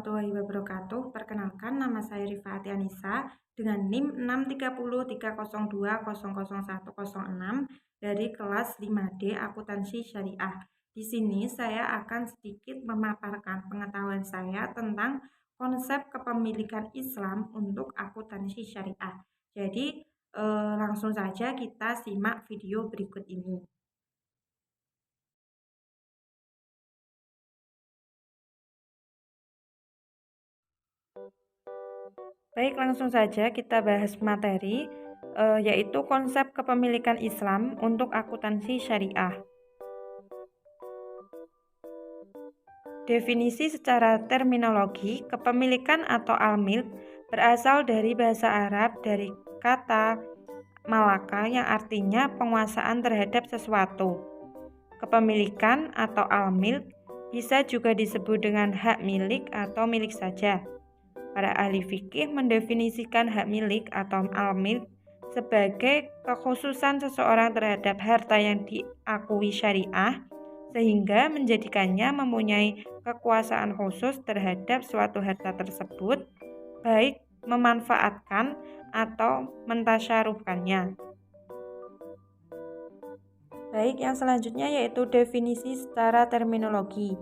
warahmatullahi wabarakatuh. Perkenalkan, nama saya Rifaati Anissa dengan NIM 63030200106 dari kelas 5D Akuntansi Syariah. Di sini saya akan sedikit memaparkan pengetahuan saya tentang konsep kepemilikan Islam untuk akuntansi syariah. Jadi, langsung saja kita simak video berikut ini. Baik, langsung saja kita bahas materi, yaitu konsep kepemilikan Islam untuk akuntansi syariah. Definisi secara terminologi, kepemilikan atau al-milk berasal dari bahasa Arab dari kata malaka yang artinya penguasaan terhadap sesuatu. Kepemilikan atau al-milk bisa juga disebut dengan hak milik atau milik saja. Para ahli fikih mendefinisikan hak milik atau al-milk sebagai kekhususan seseorang terhadap harta yang diakui syariah, sehingga menjadikannya mempunyai kekuasaan khusus terhadap suatu harta tersebut, baik memanfaatkan atau mentasyaruhkannya. Baik, yang selanjutnya yaitu definisi secara terminologi.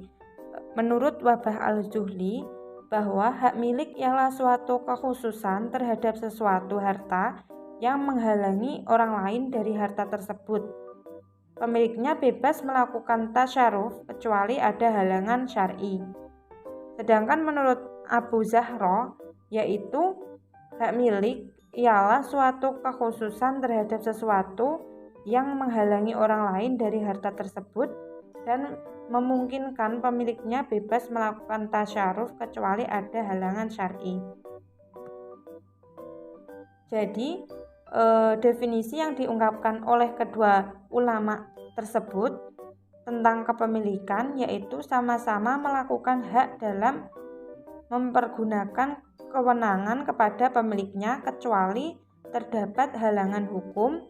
Menurut Wabah Al-Zuhli, bahwa hak milik ialah suatu kekhususan terhadap sesuatu harta yang menghalangi orang lain dari harta tersebut. Pemiliknya bebas melakukan tasyaruf kecuali ada halangan syar'i. Sedangkan menurut Abu Zahra, yaitu hak milik ialah suatu kekhususan terhadap sesuatu yang menghalangi orang lain dari harta tersebut dan memungkinkan pemiliknya bebas melakukan tasyaruf kecuali ada halangan syar'i. Jadi, definisi yang diungkapkan oleh kedua ulama tersebut tentang kepemilikan yaitu sama-sama melakukan hak dalam mempergunakan kewenangan kepada pemiliknya kecuali terdapat halangan hukum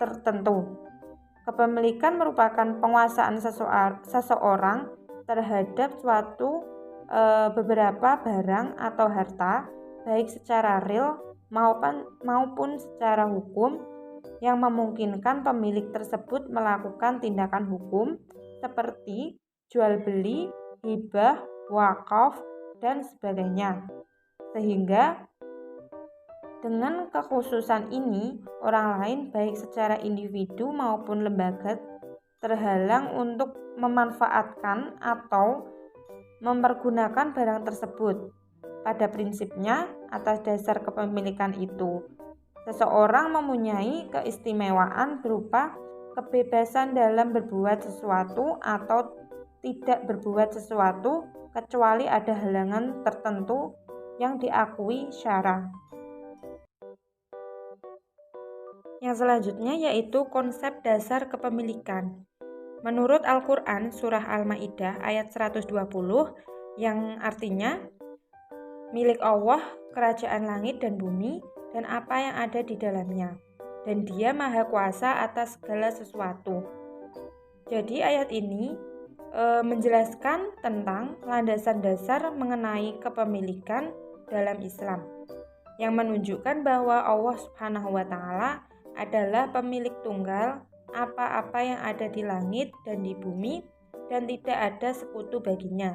tertentu. Kepemilikan merupakan penguasaan seseorang terhadap suatu beberapa barang atau harta, baik secara real maupun secara hukum, yang memungkinkan pemilik tersebut melakukan tindakan hukum seperti jual beli, hibah, wakaf, dan sebagainya. Sehingga dengan kekhususan ini, orang lain baik secara individu maupun lembaga terhalang untuk memanfaatkan atau mempergunakan barang tersebut. Pada prinsipnya, atas dasar kepemilikan itu, seseorang mempunyai keistimewaan berupa kebebasan dalam berbuat sesuatu atau tidak berbuat sesuatu kecuali ada halangan tertentu yang diakui syara. Yang selanjutnya yaitu konsep dasar kepemilikan. Menurut Al-Quran surah Al-Ma'idah ayat 120 yang artinya milik Allah kerajaan langit dan bumi dan apa yang ada di dalamnya, dan Dia Maha Kuasa atas segala sesuatu. Jadi ayat ini menjelaskan tentang landasan dasar mengenai kepemilikan dalam Islam yang menunjukkan bahwa Allah Subhanahu wa Ta'ala adalah pemilik tunggal apa-apa yang ada di langit dan di bumi dan tidak ada sekutu baginya.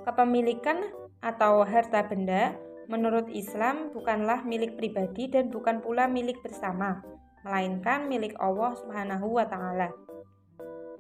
Kepemilikan atau harta benda menurut Islam bukanlah milik pribadi dan bukan pula milik bersama, melainkan milik Allah Subhanahu wa Ta'ala.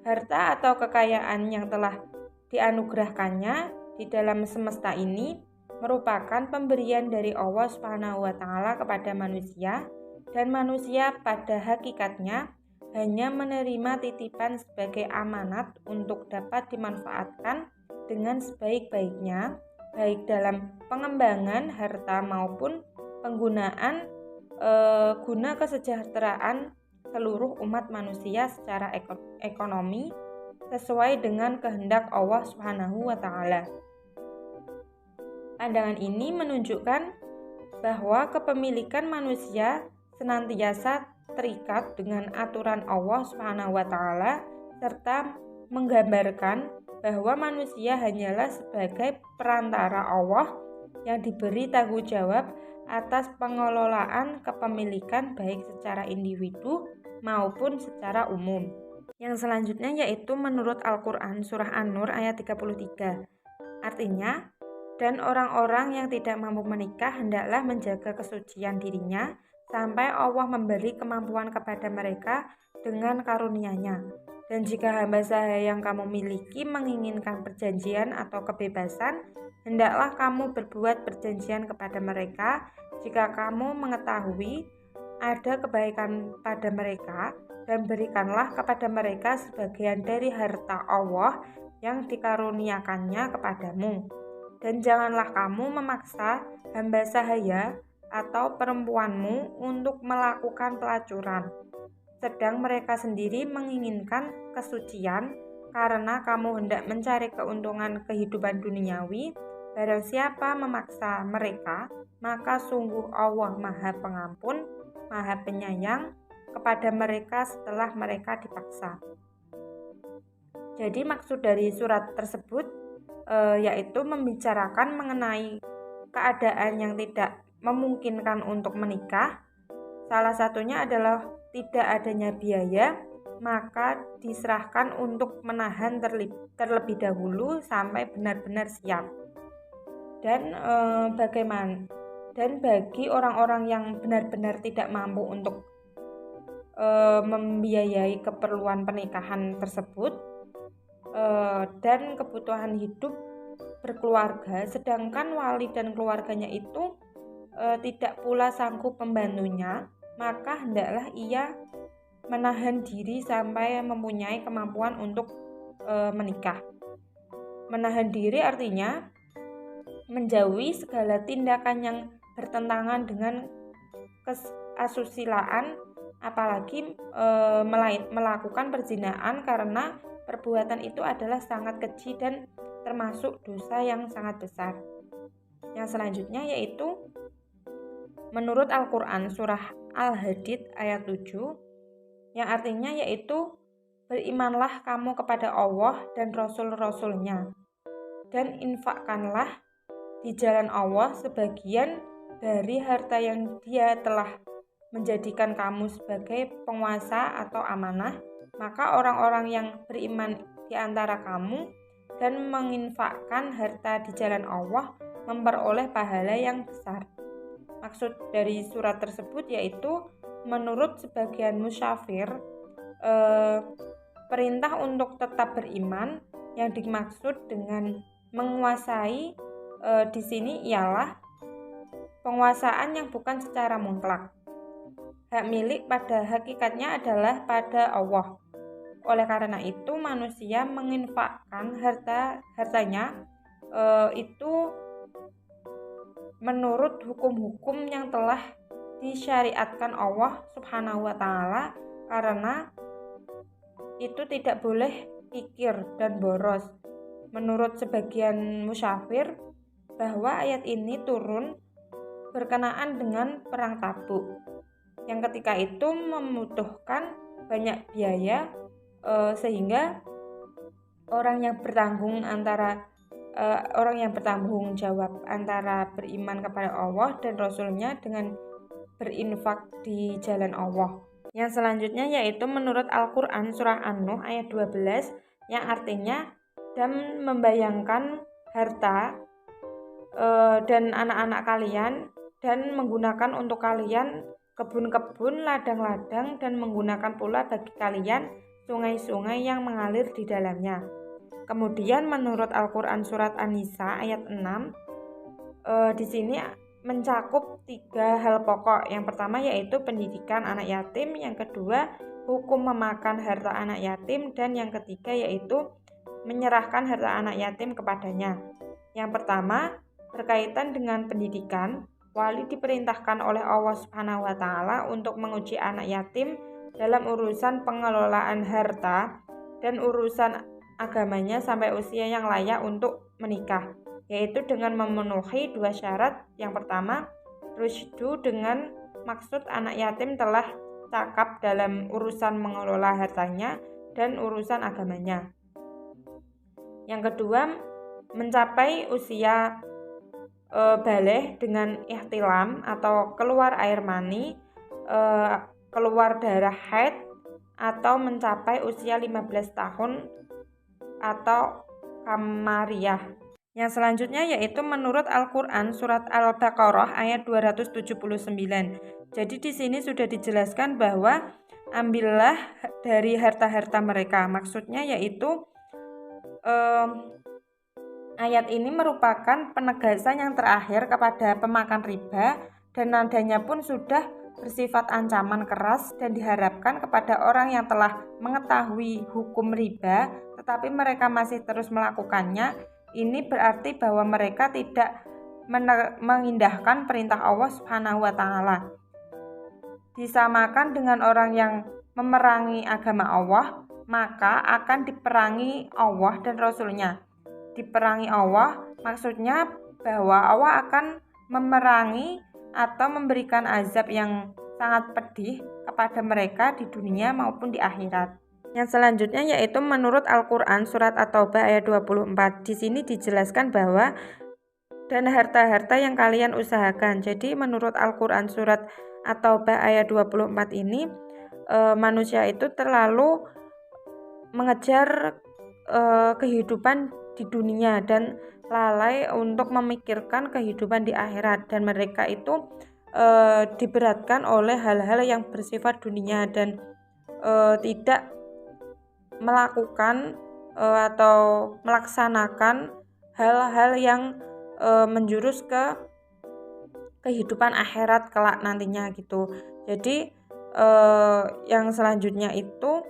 Harta atau kekayaan yang telah dianugerahkannya di dalam semesta ini merupakan pemberian dari Allah Subhanahu wa Ta'ala kepada manusia, dan manusia pada hakikatnya hanya menerima titipan sebagai amanat untuk dapat dimanfaatkan dengan sebaik-baiknya, baik dalam pengembangan harta maupun penggunaan guna kesejahteraan seluruh umat manusia secara ekonomi sesuai dengan kehendak Allah Subhanahu wa Ta'ala. Pandangan ini menunjukkan bahwa kepemilikan manusia senantiasa terikat dengan aturan Allah Subhanahu wa Ta'ala serta menggambarkan bahwa manusia hanyalah sebagai perantara Allah yang diberi tanggung jawab atas pengelolaan kepemilikan baik secara individu maupun secara umum. Yang selanjutnya yaitu menurut Al-Quran surah An-Nur ayat 33. Artinya, dan orang-orang yang tidak mampu menikah hendaklah menjaga kesucian dirinya sampai Allah memberi kemampuan kepada mereka dengan karunia-Nya. Dan jika hamba sahaya yang kamu miliki menginginkan perjanjian atau kebebasan, hendaklah kamu berbuat perjanjian kepada mereka jika kamu mengetahui ada kebaikan pada mereka, dan berikanlah kepada mereka sebagian dari harta Allah yang dikaruniakannya kepadamu. Dan janganlah kamu memaksa hamba sahaya atau perempuanmu untuk melakukan pelacuran, sedang mereka sendiri menginginkan kesucian, karena kamu hendak mencari keuntungan kehidupan duniawi. Barang siapa memaksa mereka, maka sungguh Allah Maha Pengampun, Maha Penyayang kepada mereka setelah mereka dipaksa. Jadi maksud dari surat tersebut yaitu membicarakan mengenai keadaan yang tidak memungkinkan untuk menikah. Salah satunya adalah tidak adanya biaya, maka diserahkan untuk menahan terlebih dahulu sampai benar-benar siap. Dan bagi orang-orang yang benar-benar tidak mampu untuk membiayai keperluan pernikahan tersebut dan kebutuhan hidup berkeluarga, sedangkan wali dan keluarganya itu tidak pula sanggup membantunya, maka hendaklah ia menahan diri sampai mempunyai kemampuan untuk menikah. Menahan diri artinya menjauhi segala tindakan yang bertentangan dengan keasusilaan, apalagi melakukan perzinahan, karena perbuatan itu adalah sangat keji dan termasuk dosa yang sangat besar. Yang selanjutnya yaitu menurut Al-Quran surah Al-Hadid ayat 7, yang artinya yaitu berimanlah kamu kepada Allah dan Rasul-Rasulnya, dan infakkanlah di jalan Allah sebagian dari harta yang Dia telah menjadikan kamu sebagai penguasa atau amanah. Maka orang-orang yang beriman di antara kamu dan menginfakkan harta di jalan Allah memperoleh pahala yang besar. Maksud dari surat tersebut yaitu menurut sebagian musyafir, perintah untuk tetap beriman yang dimaksud dengan menguasai di sini ialah penguasaan yang bukan secara mutlak. Hak milik pada hakikatnya adalah pada Allah. Oleh karena itu manusia menginfakkan hartanya itu menurut hukum-hukum yang telah disyariatkan Allah Subhanahu wa Ta'ala, karena itu tidak boleh kikir dan boros. Menurut sebagian musyafir, bahwa ayat ini turun berkenaan dengan perang Tabuk, yang ketika itu membutuhkan banyak biaya, sehingga orang yang bertanggung jawab antara beriman kepada Allah dan Rasulnya dengan berinfak di jalan Allah. Yang selanjutnya yaitu menurut Al-Quran surah An-Nuh ayat 12, yang artinya dan membayangkan harta dan anak-anak kalian, dan menggunakan untuk kalian kebun-kebun, ladang-ladang, dan menggunakan pula bagi kalian sungai-sungai yang mengalir di dalamnya. Kemudian menurut Al-Quran surat An-Nisa ayat 6, di sini mencakup 3 hal pokok. Yang pertama yaitu pendidikan anak yatim, yang kedua hukum memakan harta anak yatim, dan yang ketiga yaitu menyerahkan harta anak yatim kepadanya. Yang pertama berkaitan dengan pendidikan, wali diperintahkan oleh Allah Subhanahu wa Ta'ala untuk menguji anak yatim dalam urusan pengelolaan harta dan urusan agamanya sampai usia yang layak untuk menikah, yaitu dengan memenuhi 2 syarat. Yang pertama, rusydu, dengan maksud anak yatim telah cakap dalam urusan mengelola hartanya dan urusan agamanya. Yang kedua, mencapai usia baligh dengan ihtilam atau keluar air mani, keluar darah haid, atau mencapai usia 15 tahun atau kamariyah. Yang selanjutnya yaitu menurut Al-Qur'an surat Al-Baqarah ayat 279. Jadi di sini sudah dijelaskan bahwa ambillah dari harta-harta mereka. Maksudnya yaitu ayat ini merupakan penegasan yang terakhir kepada pemakan riba dan nadanya pun sudah bersifat ancaman keras dan diharapkan kepada orang yang telah mengetahui hukum riba tetapi mereka masih terus melakukannya. Ini berarti bahwa mereka tidak mengindahkan perintah Allah Subhanahu wa taala. Disamakan dengan orang yang memerangi agama Allah, maka akan diperangi Allah dan Rasul-Nya. Diperangi Allah maksudnya bahwa Allah akan memerangi atau memberikan azab yang sangat pedih kepada mereka di dunia maupun di akhirat. Yang selanjutnya yaitu menurut Al-Qur'an surat At-Taubah ayat 24. Di sini dijelaskan bahwa dan harta-harta yang kalian usahakan. Jadi menurut Al-Qur'an surat At-Taubah ayat 24 ini manusia itu terlalu mengejar kehidupan di dunia dan lalai untuk memikirkan kehidupan di akhirat, dan mereka itu diberatkan oleh hal-hal yang bersifat dunia dan tidak melakukan atau melaksanakan hal-hal yang menjurus ke kehidupan akhirat kelak nantinya gitu. Jadi yang selanjutnya itu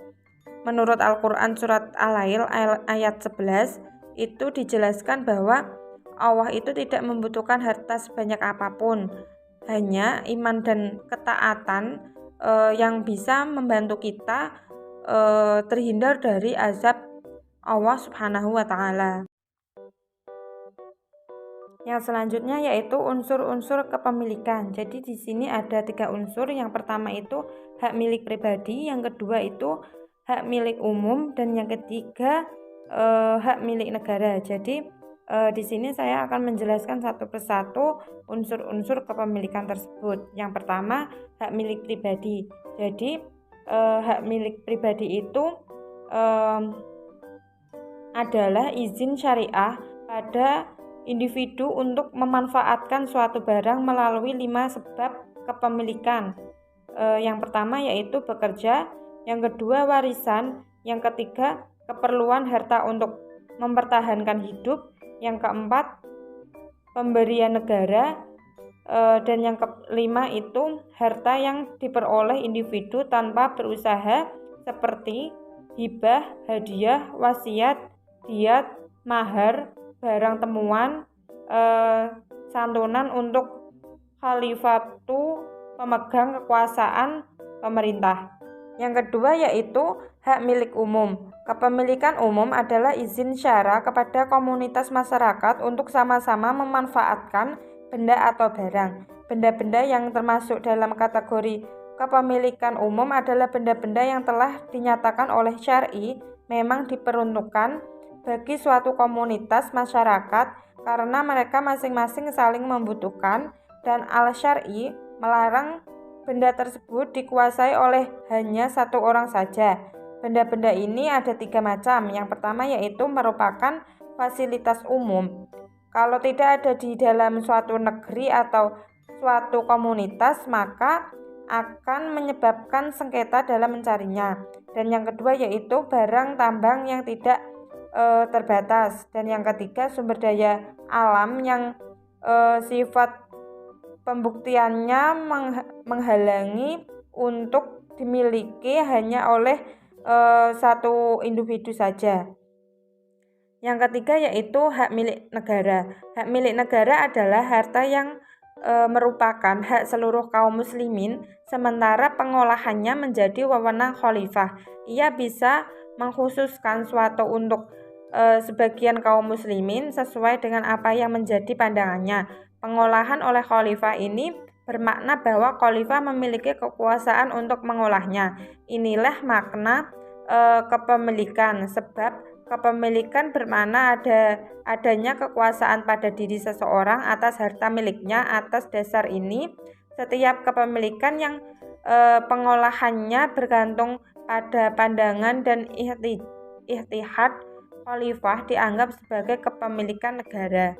menurut Al-Qur'an surat Al-Lail ayat 11 itu dijelaskan bahwa Allah itu tidak membutuhkan harta sebanyak apapun, hanya iman dan ketaatan yang bisa membantu kita terhindar dari azab Allah Subhanahu wa taala. Yang selanjutnya yaitu unsur-unsur kepemilikan. Jadi di sini ada 3 unsur. Yang pertama itu hak milik pribadi, yang kedua itu hak milik umum, dan yang ketiga hak milik negara. Jadi di sini saya akan menjelaskan satu persatu unsur-unsur kepemilikan tersebut. Yang pertama, hak milik pribadi. Jadi hak milik pribadi itu adalah izin syariah pada individu untuk memanfaatkan suatu barang melalui 5 sebab kepemilikan. Yang pertama yaitu bekerja, yang kedua warisan, yang ketiga keperluan harta untuk mempertahankan hidup, yang keempat pemberian negara, dan yang kelima itu harta yang diperoleh individu tanpa berusaha seperti hibah, hadiah, wasiat, diat, mahar, barang temuan, santunan untuk khalifatu pemegang kekuasaan pemerintah. Yang kedua yaitu hak milik umum. Kepemilikan umum adalah izin syara kepada komunitas masyarakat untuk sama-sama memanfaatkan benda atau barang. Benda-benda yang termasuk dalam kategori kepemilikan umum adalah benda-benda yang telah dinyatakan oleh syar'i memang diperuntukkan bagi suatu komunitas masyarakat karena mereka masing-masing saling membutuhkan, dan al-syar'i melarang benda tersebut dikuasai oleh hanya satu orang saja. Benda-benda ini ada 3 macam. Yang pertama yaitu merupakan fasilitas umum. Kalau tidak ada di dalam suatu negeri atau suatu komunitas, maka akan menyebabkan sengketa dalam mencarinya. Dan yang kedua yaitu barang tambang yang tidak terbatas. Dan yang ketiga sumber daya alam yang sifat pembuktiannya menghalangi untuk dimiliki hanya oleh satu individu saja. Yang ketiga yaitu hak milik negara. Hak milik negara adalah harta yang merupakan hak seluruh kaum muslimin, sementara pengolahannya menjadi wewenang khalifah. Ia bisa mengkhususkan suatu untuk sebagian kaum muslimin sesuai dengan apa yang menjadi pandangannya. Pengolahan oleh khalifah ini bermakna bahwa khalifah memiliki kekuasaan untuk mengolahnya. Inilah makna kepemilikan, sebab Kepemilikan bermakna adanya kekuasaan pada diri seseorang atas harta miliknya. Atas dasar ini, setiap kepemilikan yang pengolahannya bergantung pada pandangan dan ihtihad khalifah dianggap sebagai kepemilikan negara.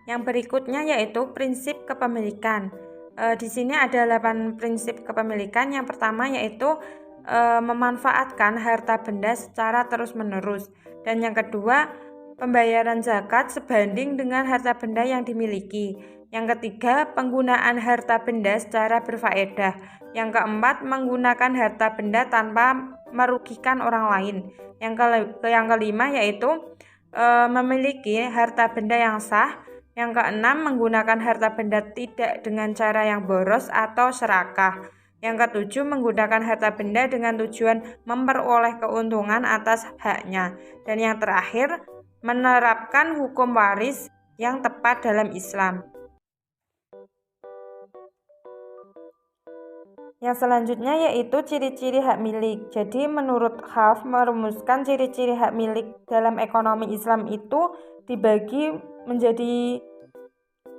Yang berikutnya yaitu prinsip kepemilikan. Di sini ada 8 prinsip kepemilikan. Yang pertama yaitu memanfaatkan harta benda secara terus-menerus. Dan yang kedua, pembayaran zakat sebanding dengan harta benda yang dimiliki. Yang ketiga, penggunaan harta benda secara berfaedah. Yang keempat, menggunakan harta benda tanpa merugikan orang lain. Yang kelima yaitu memiliki harta benda yang sah. Yang keenam, menggunakan harta benda tidak dengan cara yang boros atau serakah. Yang ketujuh, menggunakan harta benda dengan tujuan memperoleh keuntungan atas haknya. Dan yang terakhir, menerapkan hukum waris yang tepat dalam Islam. Yang selanjutnya yaitu ciri-ciri hak milik. Jadi menurut Haf merumuskan ciri-ciri hak milik dalam ekonomi Islam itu dibagi menjadi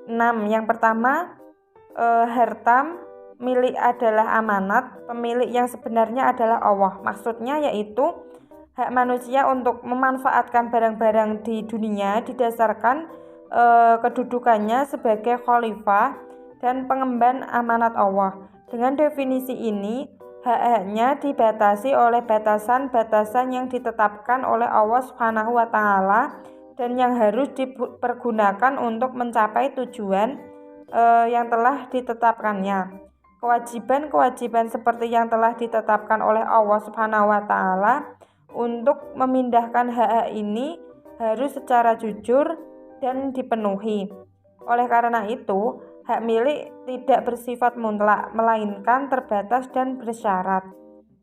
6. Yang pertama, harta milik adalah amanat, pemilik yang sebenarnya adalah Allah. Maksudnya yaitu hak manusia untuk memanfaatkan barang-barang di dunia didasarkan kedudukannya sebagai khalifah dan pengemban amanat Allah. Dengan definisi ini, hak-haknya dibatasi oleh batasan-batasan yang ditetapkan oleh Allah Subhanahu wa Ta'ala dan yang harus dipergunakan untuk mencapai tujuan yang telah ditetapkannya. Kewajiban-kewajiban seperti yang telah ditetapkan oleh Allah Subhanahu wa Ta'ala untuk memindahkan hak-hak ini harus secara jujur dan dipenuhi. Oleh karena itu, hak milik tidak bersifat mutlak, melainkan terbatas dan bersyarat.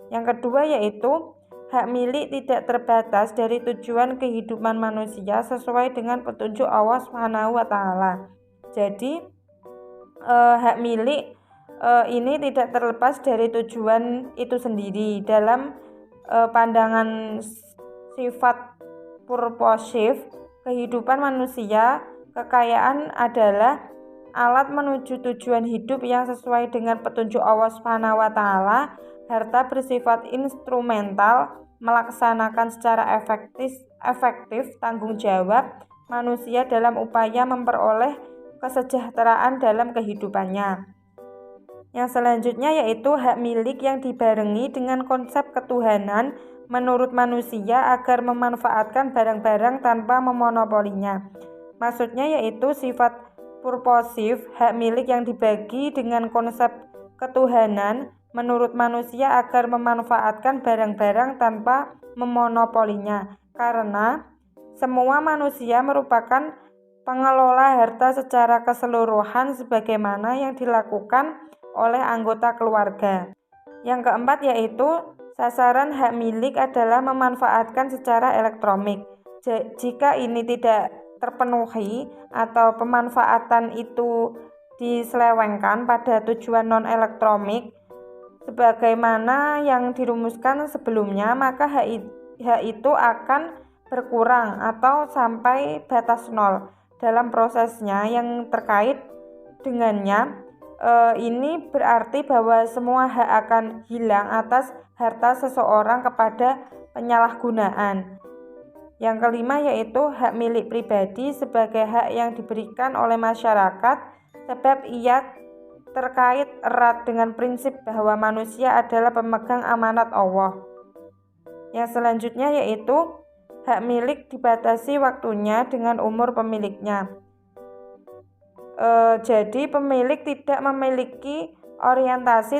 Yang kedua yaitu hak milik tidak terbatas dari tujuan kehidupan manusia sesuai dengan petunjuk Allah Subhanahu wa Ta'ala. Jadi hak milik ini tidak terlepas dari tujuan itu sendiri. Dalam pandangan sifat purposive kehidupan manusia, kekayaan adalah alat menuju tujuan hidup yang sesuai dengan petunjuk Allah Subhanahu wa Ta'ala. Harta bersifat instrumental, melaksanakan secara efektif tanggung jawab manusia dalam upaya memperoleh kesejahteraan dalam kehidupannya. Yang selanjutnya yaitu hak milik yang dibarengi dengan konsep ketuhanan menurut manusia agar memanfaatkan barang-barang tanpa memonopolinya. Maksudnya yaitu sifat purposive, hak milik yang dibagi dengan konsep ketuhanan menurut manusia agar memanfaatkan barang-barang tanpa memonopolinya. Karena semua manusia merupakan pengelola harta secara keseluruhan sebagaimana yang dilakukan oleh anggota keluarga. Yang keempat yaitu sasaran hak milik adalah memanfaatkan secara elektronik. Jika ini tidak terpenuhi atau pemanfaatan itu diselewengkan pada tujuan non-elektronik sebagaimana yang dirumuskan sebelumnya, maka hak itu akan berkurang atau sampai batas nol dalam prosesnya yang terkait dengannya. Ini berarti bahwa semua hak akan hilang atas harta seseorang kepada penyalahgunaan. Yang kelima yaitu hak milik pribadi sebagai hak yang diberikan oleh masyarakat sebab ia terkait erat dengan prinsip bahwa manusia adalah pemegang amanat Allah. Yang selanjutnya yaitu hak milik dibatasi waktunya dengan umur pemiliknya. Jadi pemilik tidak memiliki orientasi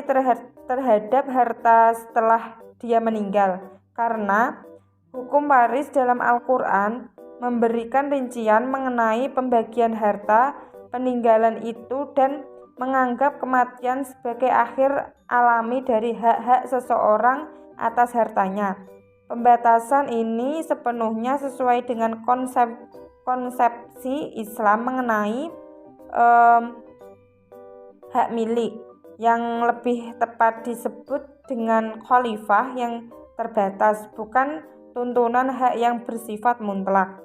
terhadap harta setelah dia meninggal, karena hukum waris dalam Al-Quran memberikan rincian mengenai pembagian harta peninggalan itu dan menganggap kematian sebagai akhir alami dari hak-hak seseorang atas hartanya. Pembatasan ini sepenuhnya sesuai dengan konsepsi Islam mengenai hak milik, yang lebih tepat disebut dengan khalifah, yang terbatas, bukan tuntunan hak yang bersifat mutlak.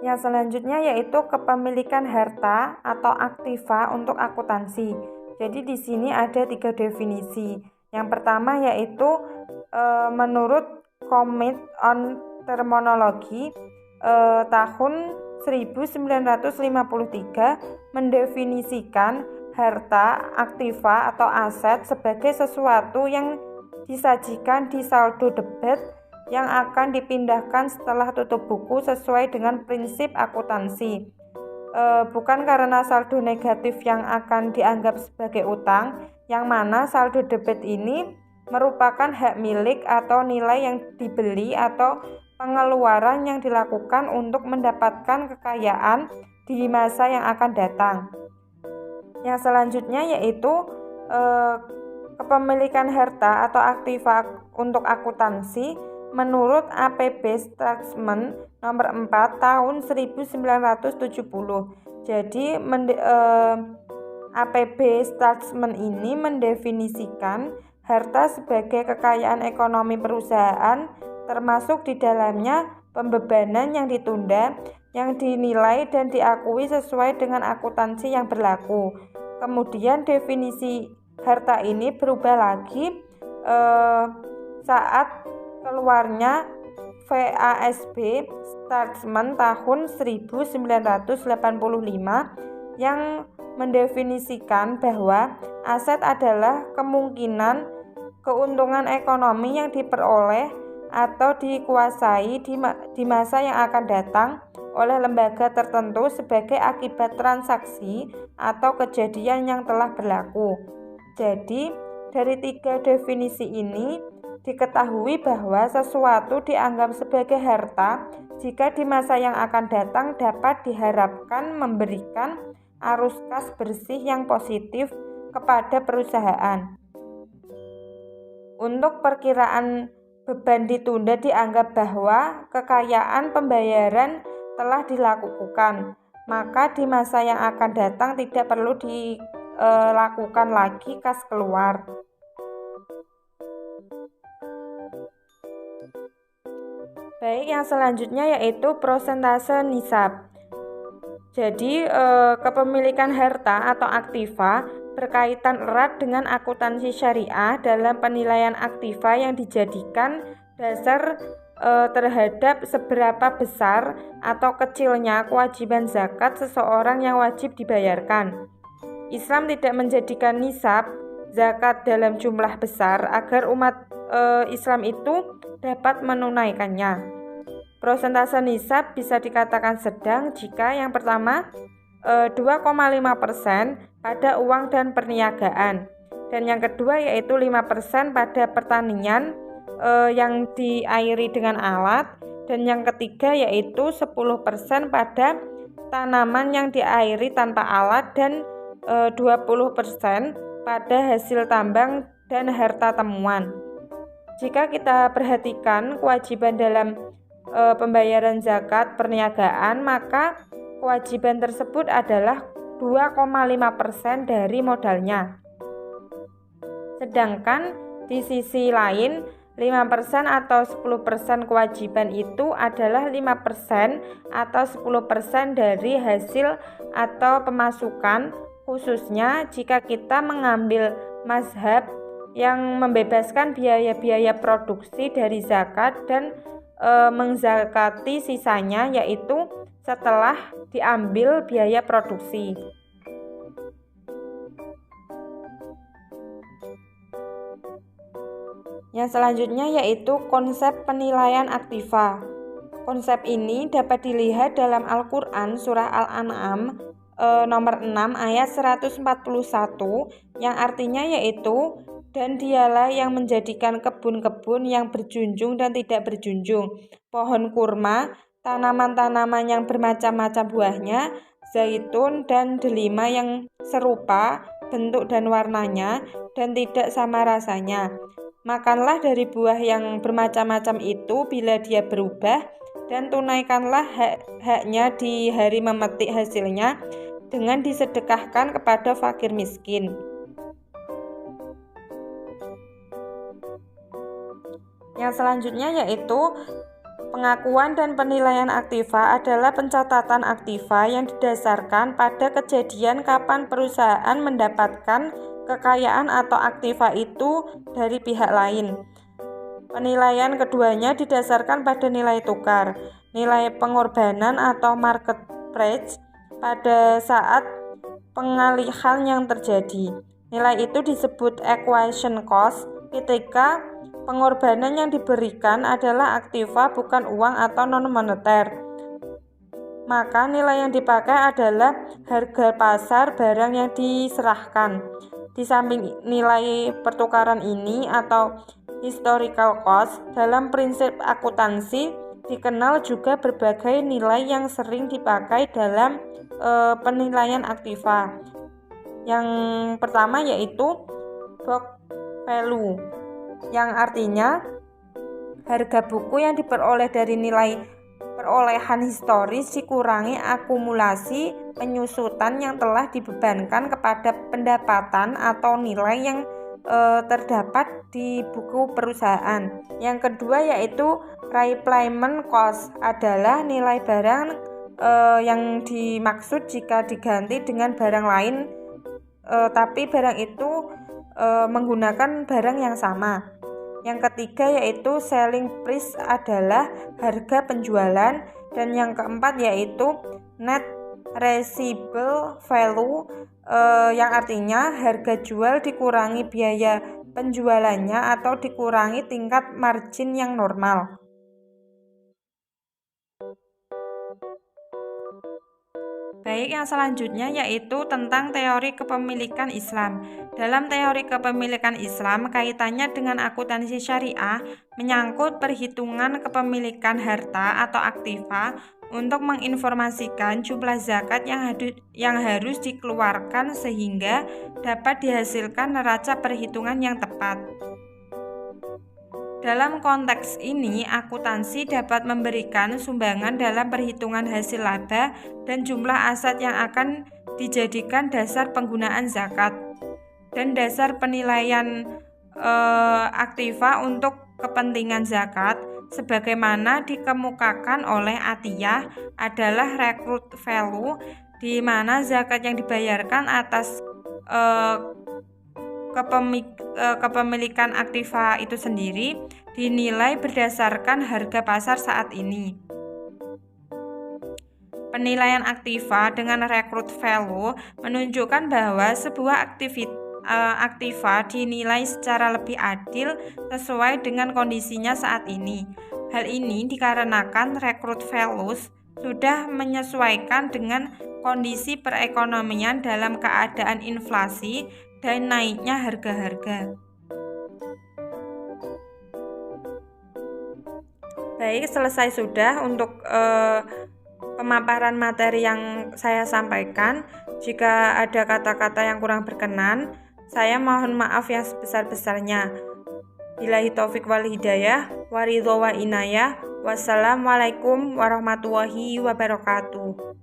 Yang selanjutnya yaitu kepemilikan harta atau aktiva untuk akuntansi. Jadi di sini ada 3 definisi. Yang pertama yaitu menurut Commit on Terminology tahun 1953 mendefinisikan harta, aktiva atau aset sebagai sesuatu yang disajikan di saldo debit yang akan dipindahkan setelah tutup buku sesuai dengan prinsip akuntansi. Bukan karena saldo negatif yang akan dianggap sebagai utang, yang mana saldo debit ini merupakan hak milik atau nilai yang dibeli atau pengeluaran yang dilakukan untuk mendapatkan kekayaan di masa yang akan datang. Yang selanjutnya yaitu kepemilikan harta atau aktiva untuk akuntansi menurut APB Statement nomor 4 tahun 1970. Jadi APB Statement ini mendefinisikan harta sebagai kekayaan ekonomi perusahaan, termasuk di dalamnya pembebanan yang ditunda, yang dinilai dan diakui sesuai dengan akuntansi yang berlaku. Kemudian definisi harta ini berubah lagi saat keluarnya VASB Statement tahun 1985 yang mendefinisikan bahwa aset adalah kemungkinan keuntungan ekonomi yang diperoleh atau dikuasai di masa yang akan datang oleh lembaga tertentu sebagai akibat transaksi atau kejadian yang telah berlaku. Jadi, dari 3 definisi ini diketahui bahwa sesuatu dianggap sebagai harta jika di masa yang akan datang dapat diharapkan memberikan arus kas bersih yang positif kepada perusahaan. Untuk perkiraan beban ditunda dianggap bahwa kekayaan pembayaran telah dilakukan, maka di masa yang akan datang tidak perlu dilakukan lagi kas keluar. Baik, yang selanjutnya yaitu prosentase nisab. Jadi kepemilikan harta atau aktiva berkaitan erat dengan akuntansi syariah dalam penilaian aktiva yang dijadikan dasar terhadap seberapa besar atau kecilnya kewajiban zakat seseorang yang wajib dibayarkan. Islam tidak menjadikan nisab zakat dalam jumlah besar agar umat Islam itu dapat menunaikannya. Prosentase nisab bisa dikatakan sedang jika yang pertama 2,5% pada uang dan perniagaan, dan yang kedua yaitu 5% pada pertanian yang diairi dengan alat, dan yang ketiga yaitu 10% pada tanaman yang diairi tanpa alat, dan 20% pada hasil tambang dan harta temuan. Jika kita perhatikan kewajiban dalam pembayaran zakat perniagaan, maka kewajiban tersebut adalah 2,5% dari modalnya. Sedangkan di sisi lain 5% atau 10% kewajiban itu adalah 5% atau 10% dari hasil atau pemasukan, khususnya jika kita mengambil mazhab yang membebaskan biaya-biaya produksi dari zakat dan menzakati sisanya, yaitu setelah diambil biaya produksi. Yang selanjutnya yaitu konsep penilaian aktiva. Konsep ini dapat dilihat dalam Al-Quran surah Al-An'am nomor 6 ayat 141 yang artinya yaitu, dan dialah yang menjadikan kebun-kebun yang berjunjung dan tidak berjunjung, pohon kurma, tanaman-tanaman yang bermacam-macam buahnya, zaitun dan delima yang serupa bentuk dan warnanya dan tidak sama rasanya. Makanlah dari buah yang bermacam-macam itu bila dia berubah, dan tunaikanlah haknya di hari memetik hasilnya dengan disedekahkan kepada fakir miskin. Yang selanjutnya yaitu pengakuan dan penilaian aktiva adalah pencatatan aktiva yang didasarkan pada kejadian kapan perusahaan mendapatkan kekayaan atau aktiva itu dari pihak lain. Penilaian keduanya didasarkan pada nilai tukar, nilai pengorbanan atau market price pada saat pengalihan yang terjadi. Nilai itu disebut acquisition cost ketika pengorbanan yang diberikan adalah aktiva bukan uang atau non-moneter. Maka nilai yang dipakai adalah harga pasar barang yang diserahkan. Di samping nilai pertukaran ini atau historical cost, dalam prinsip akuntansi dikenal juga berbagai nilai yang sering dipakai dalam penilaian aktiva. Yang pertama yaitu book value, yang artinya harga buku yang diperoleh dari nilai perolehan historis dikurangi akumulasi penyusutan yang telah dibebankan kepada pendapatan atau nilai yang terdapat di buku perusahaan. Yang kedua yaitu replacement cost, adalah nilai barang yang dimaksud jika diganti dengan barang lain tapi barang itu menggunakan barang yang sama. Yang ketiga yaitu selling price, adalah harga penjualan. Dan yang keempat yaitu net receivable value, yang artinya harga jual dikurangi biaya penjualannya atau dikurangi tingkat margin yang normal. Baik, yang selanjutnya yaitu tentang teori kepemilikan Islam. Dalam teori kepemilikan Islam, kaitannya dengan akuntansi syariah menyangkut perhitungan kepemilikan harta atau aktiva untuk menginformasikan jumlah zakat yang harus dikeluarkan sehingga dapat dihasilkan neraca perhitungan yang tepat. Dalam konteks ini, akuntansi dapat memberikan sumbangan dalam perhitungan hasil laba dan jumlah aset yang akan dijadikan dasar penggunaan zakat. Dan dasar penilaian aktiva untuk kepentingan zakat sebagaimana dikemukakan oleh Atiyah adalah recruit value, di mana zakat yang dibayarkan atas kepemilikan aktiva itu sendiri dinilai berdasarkan harga pasar saat ini. Penilaian aktiva dengan recruit value menunjukkan bahwa sebuah aktiva dinilai secara lebih adil sesuai dengan kondisinya saat ini. Hal ini dikarenakan recruit values sudah menyesuaikan dengan kondisi perekonomian dalam keadaan inflasi dan naiknya harga-harga. Baik, selesai sudah untuk pemaparan materi yang saya sampaikan. Jika ada kata-kata yang kurang berkenan, saya mohon maaf yang sebesar-besarnya. Billahi taufik wal hidayah, waridho wa inayah. Wassalamualaikum warahmatullahi wabarakatuh.